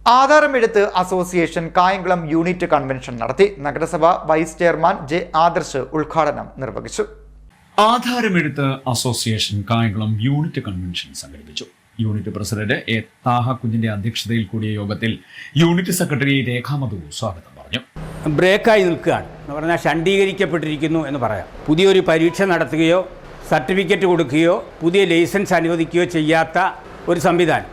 ആധാരമെഴുത്ത് association Kayamkulam unit convention നടത്തി. നഗരസഭ vice chairman J Adarsh ഉദ്ഘാടനം നിർവഹിച്ചു. ആധാരമെഴുത്ത് അസോസിയേഷൻ കായംകുളം യൂണിറ്റ് കൺവെൻഷൻ സംഘടിപ്പിച്ചു. യൂണിറ്റ് പ്രസിഡന്റ് എ താഹ കുഞ്ഞിന്റെ അധ്യക്ഷതയിൽ കൂടിയ യോഗത്തിൽ യൂണിറ്റ് സെക്രട്ടറി രേഖാമധു സ്വാഗതം പറഞ്ഞു. ബ്രേക്കായി നിൽക്കുകയാണ് എന്ന് പറഞ്ഞാൽ ഷണ്ഡീകരിക്കപ്പെട്ടിരിക്കുന്നു എന്ന് പറയാം. പുതിയൊരു പരീക്ഷ നടത്തുകയോ സർട്ടിഫിക്കറ്റ് കൊടുക്കുകയോ പുതിയ ലൈസൻസ് അനുവദിക്കുകയോ ചെയ്യാത്ത ഒരു സംവിധാനം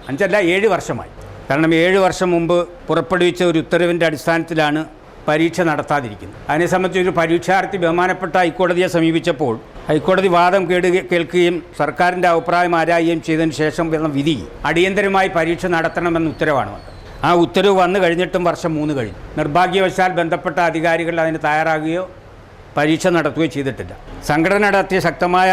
7 വർഷമായി. കാരണം 7 വർഷം മുമ്പ് പുറപ്പെടുവിച്ച ഒരു ഉത്തരവിൻ്റെ അടിസ്ഥാനത്തിലാണ് പരീക്ഷ നടത്താതിരിക്കുന്നത്. അതിനെ സംബന്ധിച്ച് ഒരു പരീക്ഷാർത്ഥി ബഹുമാനപ്പെട്ട ഹൈക്കോടതിയെ സമീപിച്ചപ്പോൾ ഹൈക്കോടതി വാദം കേൾക്കുകയും സർക്കാരിൻ്റെ അഭിപ്രായം ആരായുകയും ചെയ്തതിന് ശേഷം വന്ന വിധി അടിയന്തരമായി പരീക്ഷ നടത്തണമെന്ന ഉത്തരവാണ് വന്നത്. ആ ഉത്തരവ് വന്നു കഴിഞ്ഞിട്ടും വർഷം 3 കഴിഞ്ഞു. നിർഭാഗ്യവശാൽ ബന്ധപ്പെട്ട അധികാരികൾ അതിന് തയ്യാറാകുകയോ പരീക്ഷ നടത്തുകയോ ചെയ്തിട്ടില്ല. സംഘടന നടത്തിയ ശക്തമായ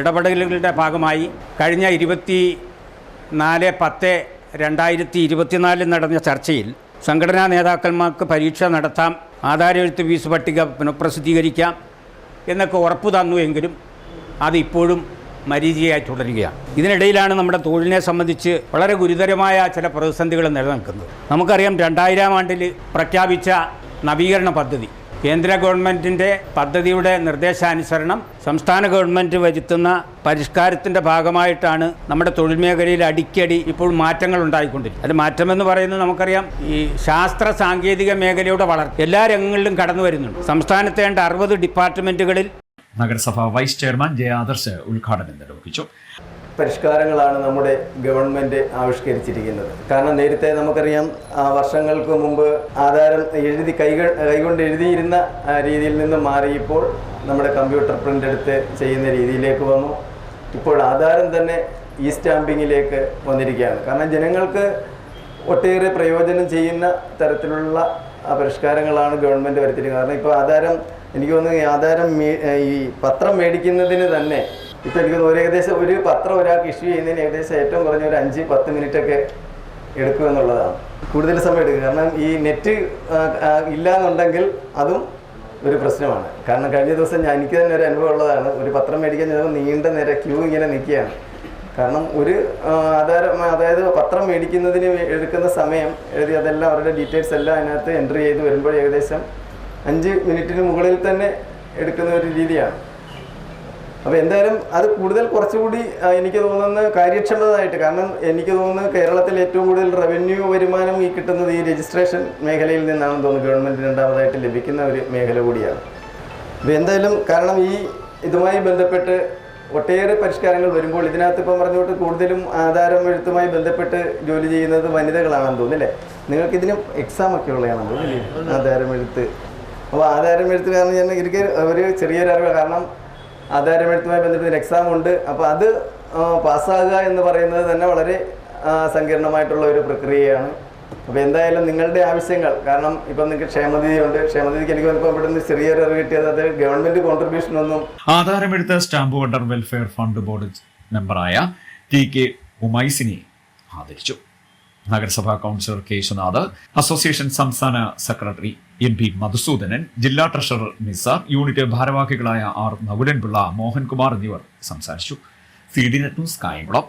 ഇടപെടലുകളുടെ ഭാഗമായി കഴിഞ്ഞ 24/10/2024 നടന്ന ചർച്ചയിൽ സംഘടനാ നേതാക്കന്മാർക്ക് പരീക്ഷ നടത്താം, ആധാരമെഴുത്ത് ഫീസ് പട്ടിക പുനഃപ്രസിദ്ധീകരിക്കാം എന്നൊക്കെ ഉറപ്പു തന്നുവെങ്കിലും അത് ഇപ്പോഴും മരീചികയായി തുടരുകയാണ്. ഇതിനിടയിലാണ് നമ്മുടെ തൊഴിലിനെ സംബന്ധിച്ച് വളരെ ഗുരുതരമായ ചില പ്രതിസന്ധികൾ നിലനിൽക്കുന്നത്. നമുക്കറിയാം 2000 ആണ്ടിൽ പ്രഖ്യാപിച്ച നവീകരണ പദ്ധതി, കേന്ദ്ര ഗവൺമെൻറ്റിൻ്റെ പദ്ധതിയുടെ നിർദ്ദേശാനുസരണം സംസ്ഥാന ഗവൺമെൻറ് വരുത്തുന്ന പരിഷ്കാരത്തിൻ്റെ ഭാഗമായിട്ടാണ് നമ്മുടെ തൊഴിൽ മേഖലയിൽ അടിക്കടി ഇപ്പോൾ മാറ്റങ്ങൾ ഉണ്ടായിക്കൊണ്ടിരിക്കുന്നത്. അത് മാറ്റമെന്ന് പറയുന്നത് നമുക്കറിയാം, ഈ ശാസ്ത്ര സാങ്കേതിക മേഖലയുടെ വളർച്ച എല്ലാ രംഗങ്ങളിലും കടന്നു വരുന്നുണ്ട്. സംസ്ഥാനത്തെ 60 ഡിപ്പാർട്ട്മെൻറ്റുകളിൽ നഗരസഭ വൈസ് ചെയർമാൻ ജെ ആദർശ് ഉദ്ഘാടനം നിർവഹിച്ചു. പരിഷ്കാരങ്ങളാണ് നമ്മുടെ ഗവൺമെൻറ് ആവിഷ്കരിച്ചിരിക്കുന്നത്. കാരണം നേരത്തെ നമുക്കറിയാം, വർഷങ്ങൾക്ക് മുമ്പ് ആധാരം കൈകൊണ്ട് എഴുതിയിരുന്ന രീതിയിൽ നിന്ന് മാറിയപ്പോൾ നമ്മുടെ കമ്പ്യൂട്ടർ പ്രിൻ്റ് എടുത്ത് ചെയ്യുന്ന രീതിയിലേക്ക് വന്നു. ഇപ്പോൾ ആധാരം തന്നെ ഇ സ്റ്റാമ്പിങ്ങിലേക്ക് വന്നിരിക്കുകയാണ്. കാരണം ജനങ്ങൾക്ക് ഒട്ടേറെ പ്രയോജനം ചെയ്യുന്ന തരത്തിലുള്ള പരിഷ്കാരങ്ങളാണ് ഗവൺമെൻറ് വരുത്തിയിരിക്കുന്നത്. കാരണം ഇപ്പോൾ ആധാരം, എനിക്ക് തോന്നുന്നു ആധാരം ഈ പത്രം മേടിക്കുന്നതിന് തന്നെ ഇപ്പോൾ എനിക്ക് ഏകദേശം ഒരു പത്രം ഒരാൾക്ക് ഇഷ്യൂ ചെയ്യുന്നതിന് ഏകദേശം ഏറ്റവും കുറഞ്ഞ ഒരു 5-10 മിനിറ്റൊക്കെ എടുക്കും എന്നുള്ളതാണ്. കൂടുതൽ സമയം എടുക്കും. കാരണം ഈ നെറ്റ് ഇല്ല എന്നുണ്ടെങ്കിൽ അതും ഒരു പ്രശ്നമാണ്. കാരണം കഴിഞ്ഞ ദിവസം എനിക്ക് തന്നെ ഒരു അനുഭവം ഉള്ളതാണ്. ഒരു പത്രം മേടിക്കാൻ ചിലപ്പോൾ നീണ്ട നേരം ക്യൂ ഇങ്ങനെ നിൽക്കുകയാണ്. കാരണം ഒരു അതായത് പത്രം മേടിക്കുന്നതിന് എടുക്കുന്ന സമയം എഴുതി അതെല്ലാം അവരുടെ ഡീറ്റെയിൽസ് എല്ലാം അതിനകത്ത് എൻട്രി ചെയ്ത് വരുമ്പോൾ ഏകദേശം 5 മിനിറ്റിന് മുകളിൽ തന്നെ എടുക്കുന്ന ഒരു രീതിയാണ്. അപ്പോൾ എന്തായാലും അത് കുറച്ചുകൂടി എനിക്ക് തോന്നുന്നത് കാര്യക്ഷമതയായിട്ട്, കാരണം എനിക്ക് തോന്നുന്നു കേരളത്തിൽ ഏറ്റവും കൂടുതൽ റവന്യൂ വരുമാനം ഈ കിട്ടുന്നത് ഈ രജിസ്ട്രേഷൻ മേഖലയിൽ നിന്നാണെന്ന് തോന്നുന്നു. ഗവൺമെൻറ് രണ്ടാമതായിട്ട് ലഭിക്കുന്ന ഒരു മേഖല കൂടിയാണ്. അപ്പോൾ എന്തായാലും കാരണം ഇതുമായി ബന്ധപ്പെട്ട് ഒട്ടേറെ പരിഷ്കാരങ്ങൾ വരുമ്പോൾ ഇതിനകത്ത് ഇപ്പം പറഞ്ഞുകൊണ്ട് കൂടുതലും ആധാരം എഴുത്തുമായി ബന്ധപ്പെട്ട് ജോലി ചെയ്യുന്നത് വനിതകളാണെന്ന് തോന്നുന്നില്ലേ? നിങ്ങൾക്ക് ഇതിന് എക്സാമൊക്കെ ഉള്ളതാണെന്ന് തോന്നുന്നില്ലേ ആധാരം എഴുത്ത്? അപ്പോൾ ആധാരം എഴുത്ത് കാരണം എനിക്ക് ഒരു ചെറിയൊരു അറിവ്, കാരണം ആധാരമെഴുത്തുമായി ബന്ധപ്പെട്ട എക്സാം ഉണ്ട്. അപ്പോൾ അത് പാസ്സാകുക എന്ന് പറയുന്നത് തന്നെ വളരെ സങ്കീർണമായിട്ടുള്ള ഒരു പ്രക്രിയയാണ്. അപ്പോൾ എന്തായാലും നിങ്ങളുടെ ആവശ്യങ്ങൾ, കാരണം ഇപ്പം നിങ്ങൾക്ക് ക്ഷേമനിധിയുണ്ട്, ക്ഷേമനിധിക്ക് എനിക്ക് ഇപ്പോൾ ഇവിടുന്ന് ചെറിയൊരു അറിവ് കിട്ടിയത് അത് ഗവൺമെൻറ് കോൺട്രിബ്യൂഷൻ ഒന്നും. ആധാരമെഴുത്ത് stamp vendor welfare fund board മെമ്പറായ TK ഉമൈസിനെ ആദരിച്ചു. നഗരസഭാ കൗൺസിലർ കെ വിശ്വനാഥ്, അസോസിയേഷൻ സംസ്ഥാന സെക്രട്ടറി MP മധുസൂദനൻ, ജില്ലാ ട്രഷറർ നിസാർ, യൂണിറ്റ് ഭാരവാഹികളായ R നകുലൻപിള്ള, മോഹൻകുമാർ എന്നിവർ സംസാരിച്ചു. CDNet news Kayamkulam.